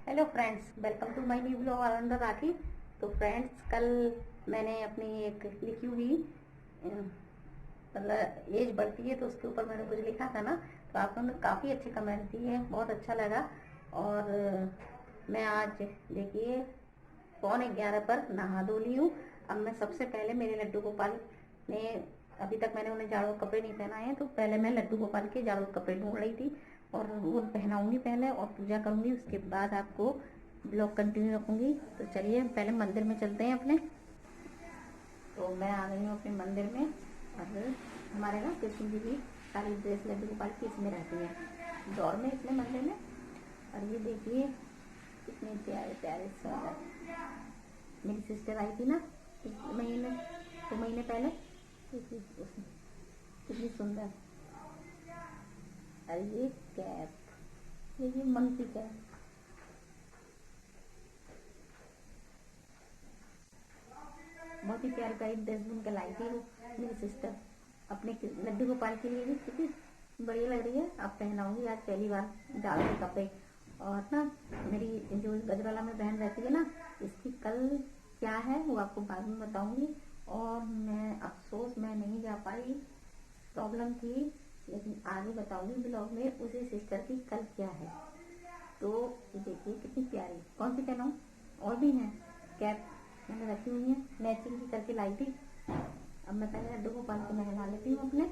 Hello friends, welcome to my new blog Anand Rathi. तो friends, कल मैंने अपनी एक लिखी हुई मतलब एज बढ़ती है तो उसके ऊपर मैंने कुछ लिखा था ना, तो आप लोगों ने काफ़ी अच्छे कमेंट दिए, बहुत अच्छा लगा। और मैं आज देखिए 11:15 पर नहा धो ली हूँ। अब मैं सबसे पहले मेरे लड्डू गोपाल ने, अभी तक मैंने उन्हें जाड़ों कपड़े नहीं पहनाए हैं, तो पहले मैं लड्डू गोपाल के जाड़ों कपड़े ढूंढ रही थी और वो पहनाऊंगी पहले और पूजा करूंगी। उसके बाद आपको ब्लॉग कंटिन्यू रखूंगी। तो चलिए पहले मंदिर में चलते हैं अपने। तो मैं आ गई हूँ अपने मंदिर में और हमारे ना कृष्ण जी की सारी ड्रेस लड्डू गोपाल की इसमें रहती है, दौर में इसमें मंदिर में। और ये देखिए कितने प्यारे प्यारे सुंदर, मेरी सिस्टर आई थी ना एक महीने 2 महीने पहले, कितनी सुंदर। और ये कैप, ये मंकी कैप, बहुत ही प्यारी प्यारी ड्रेस बुन के लाई थी वो मेरी सिस्टर अपने लड्डू गोपाल के लिए भी, कितनी बढ़िया लग रही है। अब पहनाऊंगी आज पहली बार डाल के कपड़े। और ना मेरी जो गजवाला में बहन रहती है ना, इसकी कल क्या है वो आपको बाद में बताऊंगी। और मैं अफसोस मैं नहीं जा पाई, प्रॉब्लम थी, लेकिन आगे बताऊंगी ब्लॉग में उसी सिस्टर की कल क्या है। तो ये देखिए कितनी प्यारी, कौन सी पहनाऊं, और भी है कैप मैंने रखी हुई है, मैचिंग की करके लाई थी। अब मैं पहले लड्डू गोपाल को नहला लेती हूँ अपने।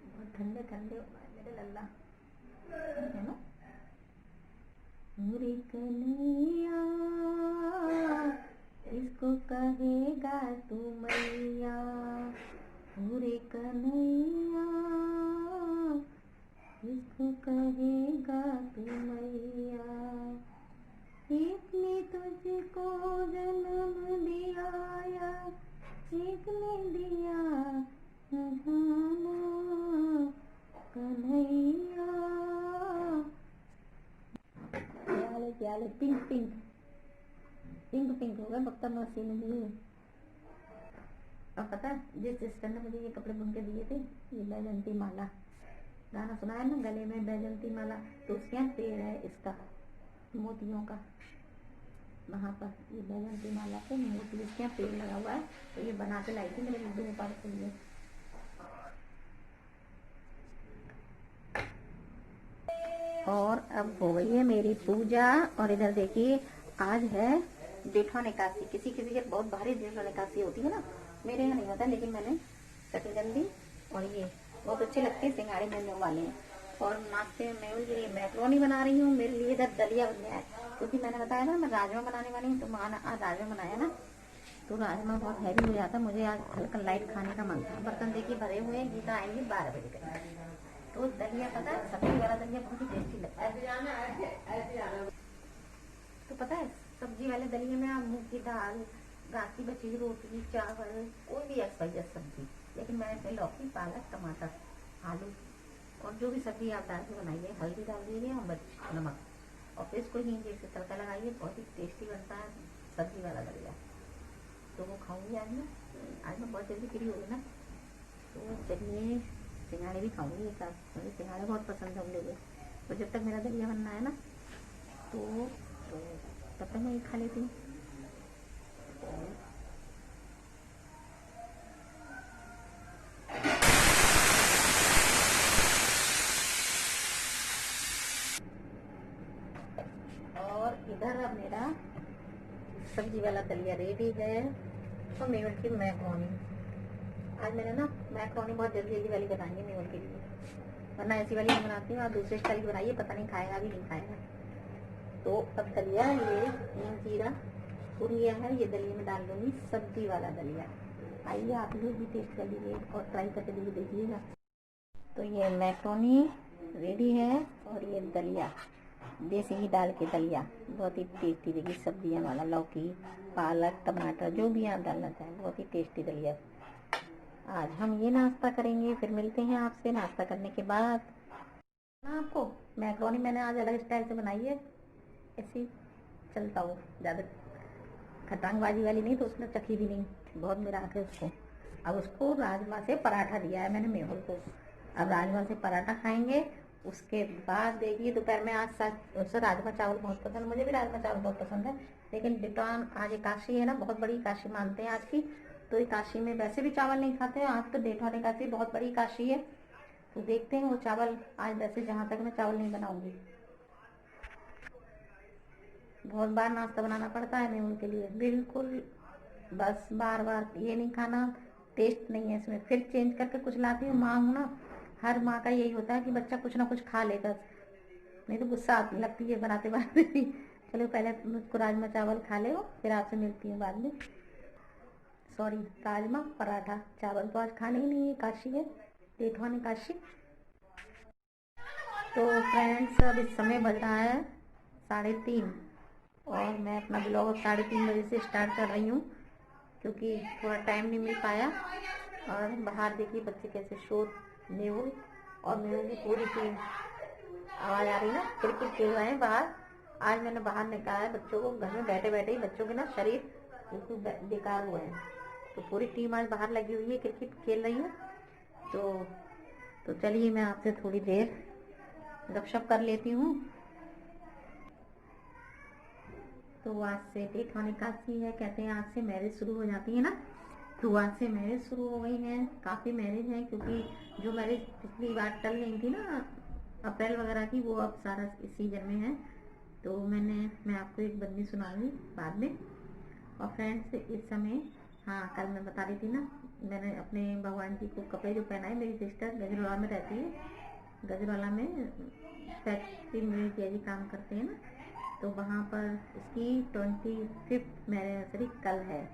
बहुत ठंडे ठंडे हो गए मेरे लल्ला, है ना। मेरे कन्हैया इसको कहेगा तू मैया, पूरे कन्हैया इसको कहेगा तू मैया। एक ने तुझको जन्म दिया, एक ने दिया कन्हैया। क्या ले पिंक पिंक पिंक पिंक हो गए बख्तर मसीने दिए। और पता है जिस सिस्टर ने मुझे ये कपड़े बुन के दिए थे, ये बैजंती माला, गाना सुना है ना, गले में बैजंती माला, तो उसके यहाँ पेड़ है इसका मोतियों का, वहाँ पर ये बैजंती माला के मोती इसके यहाँ पेड़ लगा हुआ है। तो ये बना के लाई थी मेरे लड्डू गोपाल के लिए। और अब हो गई है मेरी पूजा। और इधर देखिए आज है जेठा एकादशी, किसी किसी के बहुत भारी जेठा एकादशी होती है ना, मेरे यहाँ नहीं होता, लेकिन मैंने शकरकंदी और ये बहुत अच्छे लगते हैं, सिंगाड़े बनने वाले हैं। और नाश्ते में मैं उनके लिए मैक्रोनी बना रही हूँ, मेरे लिए इधर दलिया बन गया है, क्योंकि मैंने बताया ना मैं राजमा बनाने वाली हूँ। तो माना आज राजमा बनाया ना, तो राजमा बहुत हैवी हो जाता, मुझे आज हल्का लाइट खाने का मन था। बर्तन देखिए भरे हुए हैं, गीता आएंगे 12 बजे तक। तो दलिया पता है, सब्जी वाला दलिया बहुत ही टेस्टी लगता है। तो पता है सब्जी वाले दलिया में आप मूंग की दाल, रात की बची हुई रोटी, चावल, कोई भी एक्सवाइजेड सब्जी, लेकिन मैंने इसमें लौकी, पालक, टमाटर, आलू और जो भी सब्जी आप डाल के बनाइए, हल्दी डाल दीजिए और मिर्च नमक, और फिर इसको हींग से तड़का लगाइए, बहुत ही टेस्टी बनता है सब्जी वाला दलिया। तो वो खाऊंगी आज मैं, आज मैं बहुत जल्दी फ्री होगी ना, तो चलिए सिंघाड़े भी खाऊंगी एक साथ, मुझे सिंघाड़े बहुत पसंद है हम लोग। तो जब तक मेरा दलिया बनना है ना, तो तब तक मैं ये खा लेती हूँ। और इधर अब मेरा सब्जी वाला दलिया रेडी है। और मेवल की मैक्रोनी, आज मैंने ना मैक्रोनी बहुत जल्दी जल्दी वाली बनाई है मेवल के लिए, वरना ऐसी वाली नहीं बनाती हूँ। और दूसरे स्टाइल की बनाइए, पता नहीं खाएगा भी नहीं खाएगा। तो अब दलिया ये हींग जीरा भुन गया है, ये दलिया में डाल दूंगी, सब्जी वाला दलिया। आइए आप लोग भी टेस्ट कर लीजिए और ट्राई करके देखिएगा। तो ये मैक्रोनी रेडी है और ये दलिया, देसी घी डाल के दलिया, बहुत ही टेस्टी देखिए, सब्जियां वाला, लौकी, पालक, टमाटर, जो भी आप डालना चाहें, बहुत ही टेस्टी दलिया। आज हम ये नाश्ता करेंगे, फिर मिलते हैं आपसे नाश्ता करने के बाद। आपको मैक्रोनी मैंने आज अलग स्टाइल से बनाई है, ऐसी चलता हो, ज़्यादा खटांगबाजी वाली नहीं, तो उसने चखी भी नहीं, बहुत मेरा आके उसको। अब उसको राजमा से पराठा दिया है मैंने मेहुल को, अब राजमा से पराठा खाएंगे, उसके बाद देखिए दोपहर में आज उससे राजमा चावल बहुत पसंद, मुझे भी राजमा चावल बहुत पसंद है, लेकिन डिटॉन आज एकादशी है ना, बहुत बड़ी एकादशी मानते हैं आज की, तो एकादशी में वैसे भी चावल नहीं खाते हैं, आज तो डिटॉन एकादशी बहुत बड़ी एकादशी है, तो देखते हैं वो चावल आज, वैसे जहाँ तक मैं चावल नहीं बनाऊंगी, बहुत बार नाश्ता बनाना पड़ता है मेहुल के लिए, बिल्कुल बस बार बार ये नहीं खाना, टेस्ट नहीं है इसमें, फिर चेंज करके कुछ लाती हूँ, माँ हूँ ना, हर माँ का यही होता है कि बच्चा कुछ ना कुछ खा लेगा, नहीं तो गुस्सा आती लगती है बनाते बनाते भी। चलो पहले मुझको राजमा चावल खा ले, फिर आपसे मिलती हूँ बाद में। सॉरी, राजमा पराठा, चावल तो आज खाने ही नहीं है, काशी है, जेठवानी काशी। तो फ्रेंड्स अब इस समय बज रहा है 3:30 और मैं अपना ब्लॉग 3:30 बजे से स्टार्ट कर रही हूँ, क्योंकि थोड़ा टाइम नहीं मिल पाया। और बाहर देखिए बच्चे कैसे शोर, मेहुल और मेहुल की पूरी टीम, आवाज़ आ रही ना, क्रिकेट खेल रहे हैं बाहर। आज मैंने बाहर निकाला है बच्चों को, घर में बैठे बैठे ही बच्चों के ना शरीर बिल्कुल बेकार हुए हैं, तो पूरी टीम आज बाहर लगी हुई है, क्रिकेट खेल रही है। तो चलिए मैं आपसे थोड़ी देर गपशप कर लेती हूँ। तो आज से जेठवानी एकादशी है, कहते हैं आज से मैरिज शुरू हो जाती है ना, तो आज से मैरिज शुरू हो गई हैं, काफ़ी मैरिज हैं, क्योंकि जो मैरिज पिछली बार टल गई थी ना अप्रैल वगैरह की, वो अब सारा इस सीजन में है। तो मैं आपको एक बंदी सुनाऊंगी बाद में। और फ्रेंड्स इस समय, हाँ कल मैं बता रही थी ना, मैंने अपने भगवान जी को कपड़े जो पहनाए, मेरी सिस्टर गजरवाला में रहती है, गजरवाला में फैक्ट्री में मेरी जिया जी काम करते हैं ना, तो वहाँ पर इसकी 25th एनिवर्सरी कल है,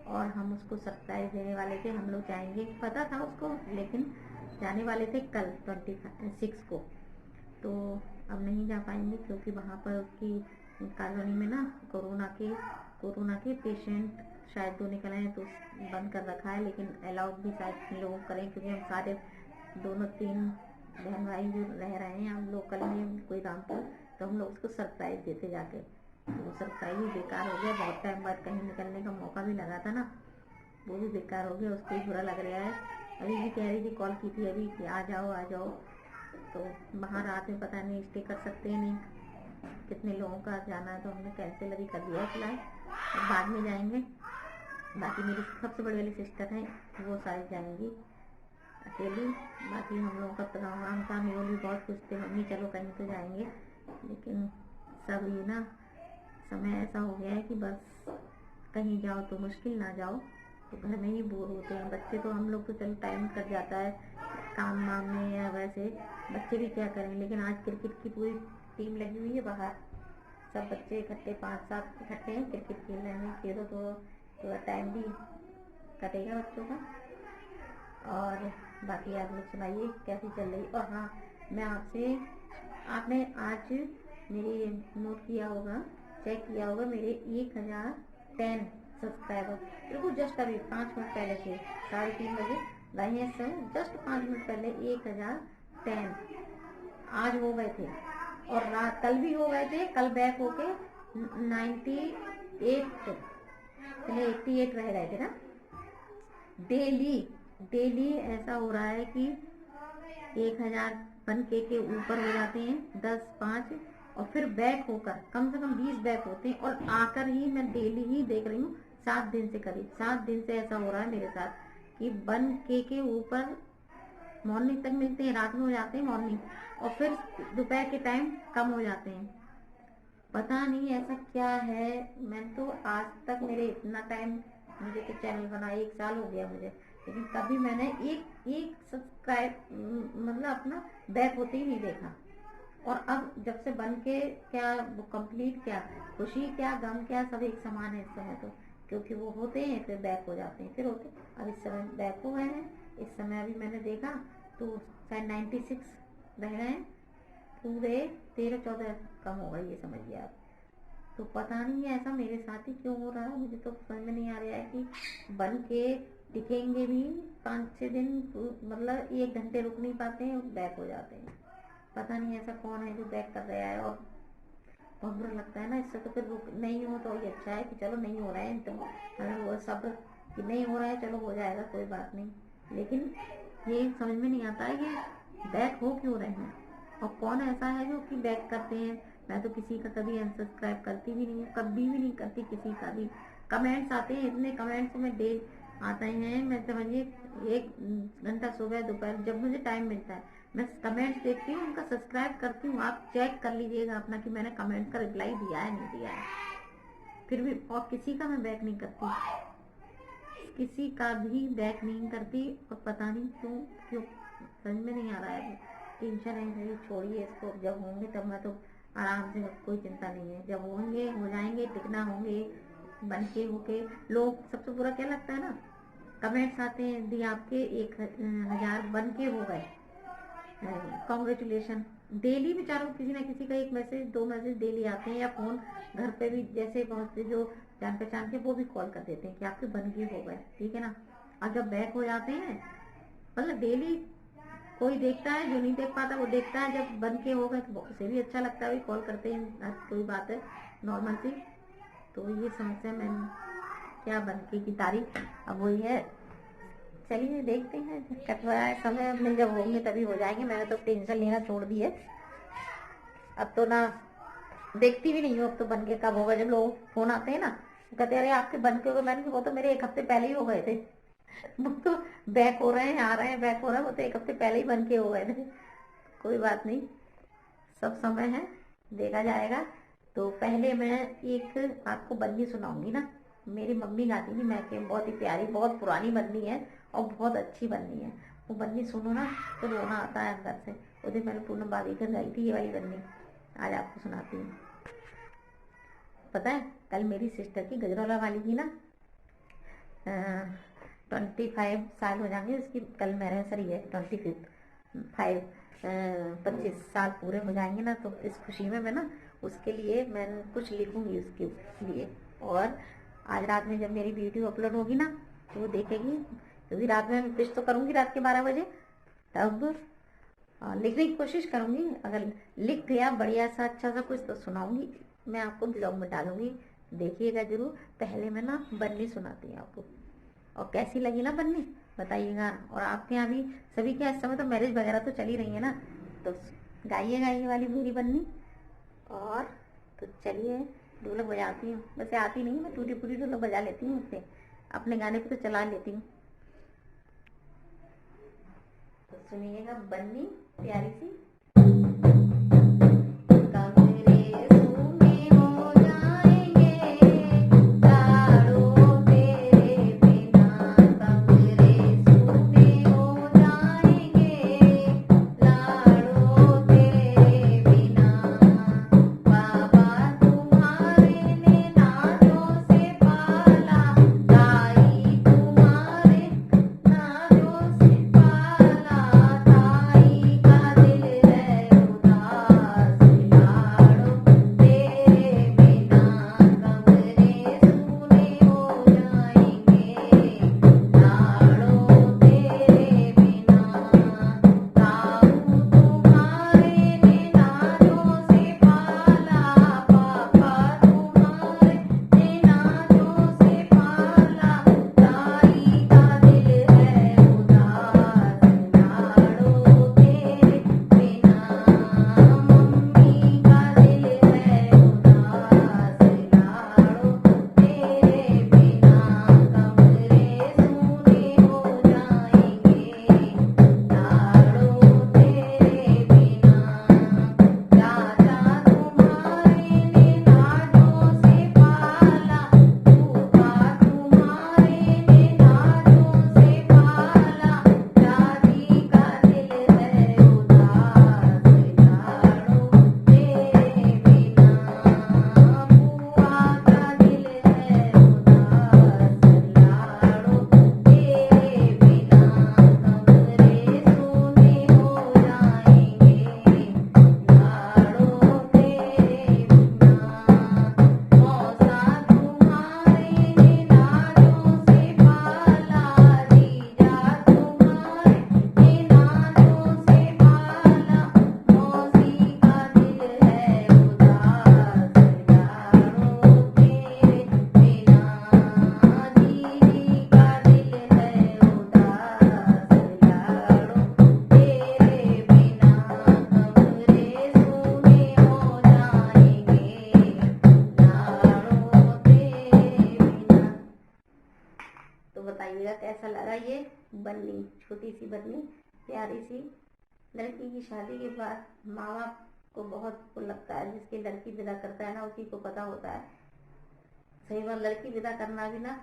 और हम उसको सरप्राइज देने वाले थे, हम लोग जाएंगे, पता था उसको, लेकिन जाने वाले थे कल 26 को, तो अब नहीं जा पाएंगे, क्योंकि वहाँ पर उसकी कॉलोनी में ना कोरोना के पेशेंट शायद 2 निकले हैं, तो बंद कर रखा है, लेकिन अलाउड भी शायद लोग करें, क्योंकि हम सारे 2-3 बहन भाई जो रह रहे हैं हम लोकल में कोई रामपुर, तो हम लोग उसको सरप्राइज देते जाके, तो वो सरप्राइज भी बेकार हो गया, बहुत टाइम बाद कहीं निकलने का मौका भी लगा था ना, वो भी बेकार हो गया, उसको भी बुरा लग रहा है। अभी भी कह रही थी, कॉल की थी अभी कि आ जाओ, तो वहाँ रात में पता नहीं स्टे कर सकते हैं नहीं, कितने लोगों का जाना है, तो हमने कैंसिल अभी कर दिया फिलहाल, बाद में जाएंगे। बाकी मेरी सबसे बड़ी वाली सिस्टर है, वो सारी जाएंगी अकेली, बाकी हम लोगों का प्रोग्राम था, मेरे भी बहुत खुश थे, मम्मी चलो कहीं तो जाएंगे, लेकिन सब ये ना समय ऐसा हो गया है कि बस कहीं जाओ तो मुश्किल, ना जाओ तो घर में ही बोर होते हैं बच्चे, तो हम लोग तो चलो टाइम कट जाता है काम वाम में, या वैसे बच्चे भी क्या करें, लेकिन आज क्रिकेट की पूरी टीम लगी हुई है बाहर, सब बच्चे इकट्ठे 5-7 इकट्ठे हैं, क्रिकेट खेल रहे हैं, खेलो तो थोड़ा टाइम भी कटेगा बच्चों का। और बाकी आप लोग सुनाइए कैसी चल रही। और हाँ, मैं आपने आज मेरे नोट किया होगा, चेक किया होगा, मेरे 1010 सब्सक्राइबर बिल्कुल जस्ट अभी 5 मिनट पहले से 3:30 बजे गए हैं, सर जस्ट 5 मिनट पहले 1010 आज हो गए थे, और रात कल भी हो गए थे, कल बैक होके 98 पहले 88 रह गए थे ना। डेली ऐसा हो रहा है कि 1000 1K के ऊपर हो जाते हैं, 10-5, और फिर बैक होकर कम से कम 20 बैक होते हैं, और आकर ही मैं डेली ही देख रही हूँ 7 दिन से, करीब 7 दिन से ऐसा हो रहा है मेरे साथ कि 1K के ऊपर मॉर्निंग तक मिलते हैं, रात में हो जाते हैं मॉर्निंग, और फिर दोपहर के टाइम कम हो जाते हैं, पता नहीं ऐसा क्या है। मैं तो आज तक मेरे इतना टाइम, मुझे तो चैनल बनाए 1 साल हो गया मुझे, लेकिन कभी मैंने एक सब्सक्राइब मतलब अपना बैक होते ही नहीं देखा। और अब जब से बन के क्या वो कंप्लीट, क्या खुशी क्या गम क्या सब एक समान है इस समय तो, क्योंकि वो होते हैं फिर बैक हो जाते हैं, फिर होते, अब इस समय बैक हो गए हैं, इस समय अभी मैंने देखा तो शायद 96 रह गए हैं, पूरे 13-14 कम हो गई, ये समझिए आप। तो पता नहीं है ऐसा मेरे साथ ही क्यों हो रहा है, मुझे तो समझ में नहीं आ रहा है कि बन के दिखेंगे भी 5-6 दिन, मतलब 1 घंटे रुक नहीं पाते हैं, बैक हो जाते हैं, पता नहीं ऐसा कौन है जो बैक कर रहा है। और बहुत बुरा लगता है ना, इससे तो फिर रुक नहीं हो तो ये अच्छा है कि चलो नहीं हो रहा है, तो हमें वो सब्र कि नहीं हो रहा है, चलो हो जाएगा कोई बात नहीं, लेकिन ये समझ में नहीं आता है कि बैक हो क्यों रहे हैं, और कौन ऐसा है जो कि बैक करते हैं? मैं तो किसी का कभी अनसब्सक्राइब करती भी नहीं हूँ, कभी भी नहीं करती किसी का भी। कमेंट्स आते हैं, इतने कमेंट्स में डे आते हैं, मैं समझिए 1 घंटा सुबह दोपहर जब मुझे टाइम मिलता है मैं कमेंट्स देखती हूँ, उनका सब्सक्राइब करती हूँ। आप चेक कर लीजिएगा अपना कि मैंने कमेंट का रिप्लाई दिया है नहीं दिया है। फिर भी और किसी का मैं बैक नहीं करती, किसी का भी बैक नहीं करती। और पता नहीं क्यों क्यों समझ में नहीं आ रहा है। टेंशन है, छोड़िए इसको, जब होंगे तब मैं तो आराम से, कोई चिंता नहीं है। जब होंगे हो जाएंगे, टिकना होंगे, बन के होके। लोग सबसे बुरा क्या लगता है ना, कमेंट्स आते हैं दी आपके 1000 बन के हो गए, कॉन्ग्रेचुलेशन। डेली बेचारों किसी ना किसी का 1 मैसेज 2 मैसेज डेली आते हैं, या फोन घर पे भी जैसे पहुंचते जो जान पहचान के वो भी कॉल कर देते हैं कि आपके बन के हो गए, ठीक है ना। और जब बैक हो जाते हैं, मतलब डेली कोई देखता है, जो नहीं देख पाता वो देखता है, जब बन के हो गए तो उसे भी अच्छा लगता है, कॉल करते हैं, कोई बात है नॉर्मल सी। तो ये समस्या मैंने क्या बन के की तारीख अब वही है। चलिए देखते हैं, कटवा है समय, अपने जब होंगे तभी हो जाएंगे। मैंने तो टेंशन लेना छोड़ दी है, अब तो ना देखती भी नहीं हूँ। अब तो बनके कब होगा, जब लोग फोन आते हैं ना तो कहते हैं अरे आपके बनके हो गए, मैंने वो तो मेरे 1 हफ्ते पहले ही हो गए थे। वो तो बैक हो रहे हैं, आ रहे हैं, बैक हो रहा है, वो तो 1 हफ्ते पहले ही बनके हो गए थे। कोई बात नहीं, सब समय है, देखा जाएगा। तो पहले मैं एक आपको बन्नी सुनाऊंगी ना, मेरी मम्मी गाती थी, मैं के बहुत ही प्यारी, बहुत पुरानी बन्नी है और बहुत अच्छी बन्नी है। वो बन्नी सुनो ना तो रोना आता है अंदर से। वो दिन मैंने पूनम भाभी घर गाई थी ये वाली बन्नी, आज आपको सुनाती हूँ। पता है कल मेरी सिस्टर की गजरौला वाली की ना 25 साल हो जाएंगे उसकी, कल मैनिवर्सरी है, 25 साल पूरे हो जाएंगे ना। तो इस खुशी में मैं ना उसके लिए मैं कुछ लिखूंगी उसके लिए। और आज रात में जब मेरी वीडियो अपलोड होगी ना तो वो देखेगी, क्योंकि रात में मैं विश तो करूंगी रात के 12 बजे, तब लिखने की कोशिश करूंगी। अगर लिख गया बढ़िया सा अच्छा सा कुछ तो सुनाऊंगी, मैं आपको ब्लॉग में डालूंगी, देखिएगा जरूर। पहले मैं ना बन्नी सुनाती हूँ आपको, और कैसी लगी ना बन्नी बताइएगा। और आपके यहाँ भी सभी के इस समय तो मैरिज वगैरह तो चली रही है ना, तो गाइएगा ये वाली मेरी बन्नी। और तो चलिए ढोलक बजाती हूँ, वैसे आती नहीं, मैं टूटी फूटी ढोलक बजा लेती हूँ, उससे अपने गाने पे तो चला लेती हूँ। तो सुनिएगा बन्नी प्यारी सी। बन्नी, छोटी सी बन्नी, प्यारी सी। लड़की की शादी के बाद माँ बाप को बहुत वो लगता है, जिसकी लड़की विदा करता है ना उसी को पता होता है। सही बात, लड़की विदा करना भी ना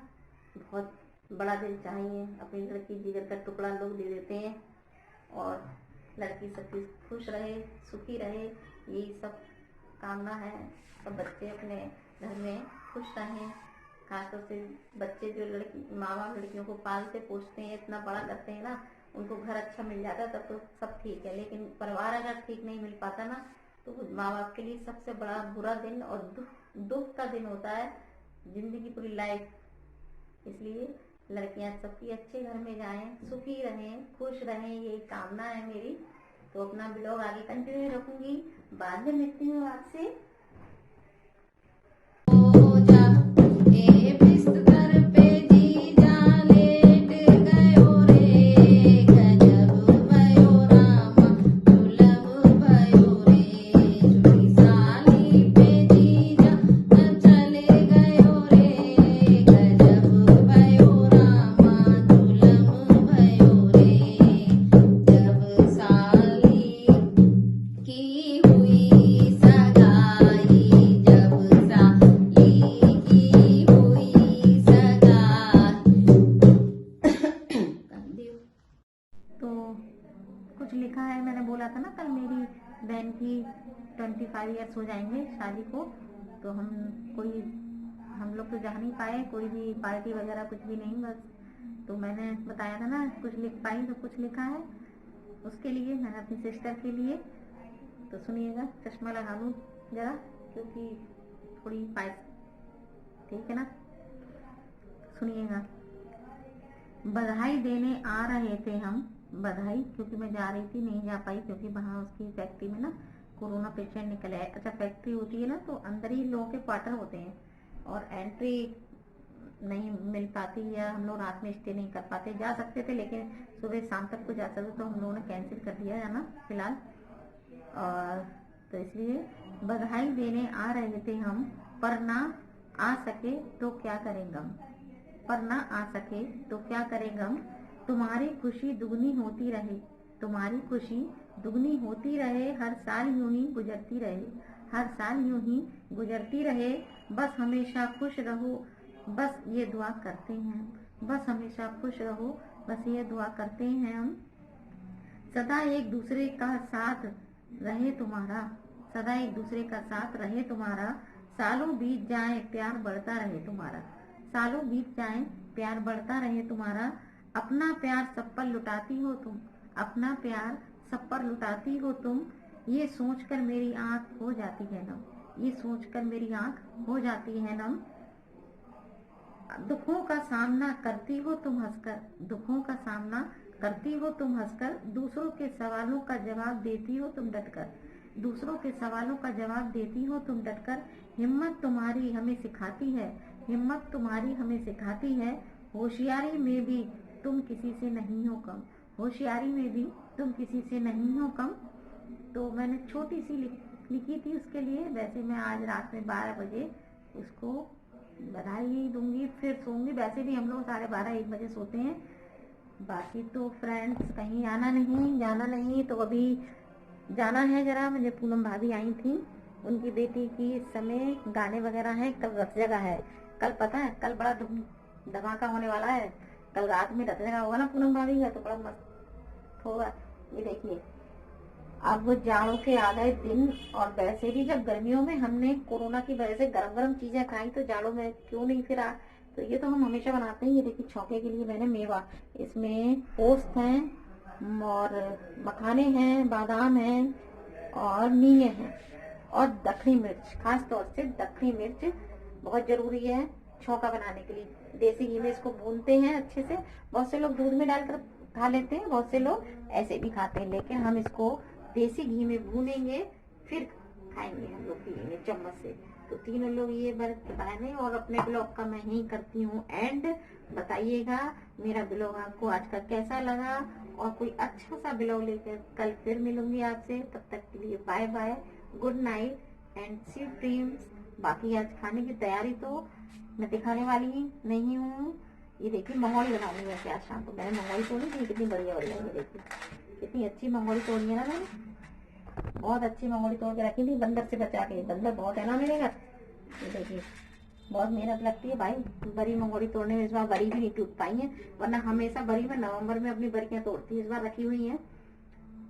बहुत बड़ा दिल चाहिए। अपनी लड़की जिगर का टुकड़ा लोग दे देते हैं, और लड़की सबकी खुश रहे, सुखी रहे, यही सब कामना है। सब बच्चे अपने घर में खुश रहें, खासतौर से बच्चे जो माँ बाप लड़कियों को पालते पोसते हैं, इतना बड़ा करते हैं ना, उनको घर अच्छा मिल जाता है तब तो सब ठीक है। लेकिन परिवार अगर ठीक नहीं मिल पाता ना, तो माँ बाप के लिए सबसे बड़ा बुरा दिन और दुख का दिन होता है, जिंदगी पूरी लाइफ। इसलिए लड़कियां सबकी अच्छे घर में जाएं, सुखी रहें, खुश रहें, यही कामना है मेरी। तो अपना ब्लॉग आगे कंटिन्यू रखूंगी, बाद में मिलती हूँ आपसे। कुछ लिखा है, मैंने बोला था ना कल मेरी बहन की 25 ईयर्स हो जाएंगे शादी को, तो हम लोग तो जा नहीं पाए, कोई भी पार्टी वगैरह कुछ भी नहीं, बस तो मैंने बताया था ना कुछ लिख पाई, तो कुछ लिखा है उसके लिए, मैंने अपनी सिस्टर के लिए। तो सुनिएगा, चश्मा लगा लूँ जरा क्योंकि थोड़ी पाइप, ठीक है ना, सुनिएगा। बधाई देने आ रहे थे हम, बधाई, क्योंकि मैं जा रही थी, नहीं जा पाई क्योंकि वहाँ उसकी फैक्ट्री में ना कोरोना पेशेंट निकल आए। अच्छा, फैक्ट्री होती है ना तो अंदर ही लोगों के क्वार्टर होते हैं और एंट्री नहीं मिल पाती, या हम लोग रात में स्टे नहीं कर पाते। जा सकते थे लेकिन सुबह शाम तक को जा सकते, तो हम लोगों ने कैंसिल कर दिया जाना फिलहाल। और तो इसलिए बधाई देने आ रहे थे हम, पर ना आ सके तो क्या करें गम, पर ना आ सके तो क्या करें गम। तुम्हारी खुशी दुगनी होती रहे, तुम्हारी खुशी दुगनी होती रहे, हर साल यूं ही गुजरती रहे, हर साल यूं ही गुजरती रहे। बस हमेशा खुश रहो, बस ये दुआ करते हैं, बस हमेशा खुश रहो, बस ये दुआ करते हैं हम। सदा एक दूसरे का साथ रहे तुम्हारा, सदा एक दूसरे का साथ रहे तुम्हारा। सालों बीत जाए प्यार बढ़ता रहे तुम्हारा, सालों बीत जाए प्यार बढ़ता रहे तुम्हारा। अपना प्यार सब पर लुटाती हो तुम, अपना प्यार सब पर लुटाती हो तुम। ये सोचकर मेरी आंख हो जाती है नम, ये सोचकर मेरी आंख हो जाती है नम। दुखों का सामना करती हो तुम हंसकर, दुखों का सामना करती हो तुम हंसकर। दूसरों के सवालों का जवाब देती हो तुम डटकर, दूसरों के सवालों का जवाब देती हो तुम डटकर। हिम्मत तुम्हारी हमें सिखाती है, हिम्मत तुम्हारी हमें सिखाती है। होशियारी में भी तुम किसी से नहीं हो कम, होशियारी में भी तुम किसी से नहीं हो कम। तो मैंने छोटी सी लिखी थी उसके लिए। वैसे मैं आज रात में 12 बजे उसको बधाई दूंगी, फिर सोऊंगी। वैसे भी हम लोग 12:30-1 बजे सोते हैं। बाकी तो फ्रेंड्स कहीं आना नहीं, जाना नहीं, तो अभी जाना है जरा। मुझे पूनम भाभी आई थी, उनकी बेटी की इस समय गाने वगैरह हैं, कल रथ जगह है। कल पता है, कल बड़ा धमाका होने वाला है, कल रात में रथ जगह होगा ना पूनम भाभी का, तो बड़ा मस्त होगा। ये देखिए, अब वो जाड़ों के आ गए दिन, और वैसे भी जब गर्मियों में हमने कोरोना की वजह से गरम गरम चीजें खाई, तो जाड़ों में क्यों नहीं फिर तो ये तो हम हमेशा बनाते हैं। ये देखिए, छौके के लिए मैंने मेवा, इसमें पोस्त हैं और मखाने हैं, बादाम हैं और नींगे हैं, और दखनी मिर्च, खास तौर से दखनी मिर्च बहुत जरूरी है छौका बनाने के लिए। देसी घी में इसको भूनते हैं अच्छे से। बहुत से लोग दूध में डालकर खा लेते हैं, बहुत से लोग ऐसे भी खाते हैं, लेकिन हम इसको देसी घी में भूनेंगे फिर खाएंगे, हम लोग पिएंगे चम्मच से। तो तीनों लोग ये व्रत बताएंगे, और अपने ब्लॉग का मैं ही करती हूँ एंड। बताइएगा मेरा ब्लॉग आपको आज का कैसा लगा, और कोई अच्छा सा ब्लॉग लेकर कल फिर मिलूंगी आपसे। तब तक के लिए bye bye, good night and sweet dreams. बाकी आज खाने की तैयारी तो मैं दिखाने वाली नहीं हूँ, ये देखिए मंगोड़ी बनाऊंगी वैसे आज शाम को। मैंने मंगोड़ी तोड़ी थी, कितनी बढ़िया हो रही है। ये देखिए कितनी अच्छी मंगोड़ी तोड़ी है ना मैंने, बहुत अच्छी मंगोड़ी तोड़ के रखी थी बंदर से बचा के। बंदर बहुत है ना मेरे घर। ये देखिए बहुत मेहनत लगती है भाई बरी मंगोड़ी तोड़ने में। इस बार बरी भी नहीं टूट पाई है, वरना हमेशा बरी में नवंबर में अपनी बरियां तोड़ती है, इस बार रखी हुई है।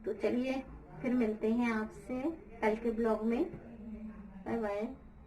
तो चलिए फिर मिलते हैं आपसे कल के ब्लॉग में। Bye bye.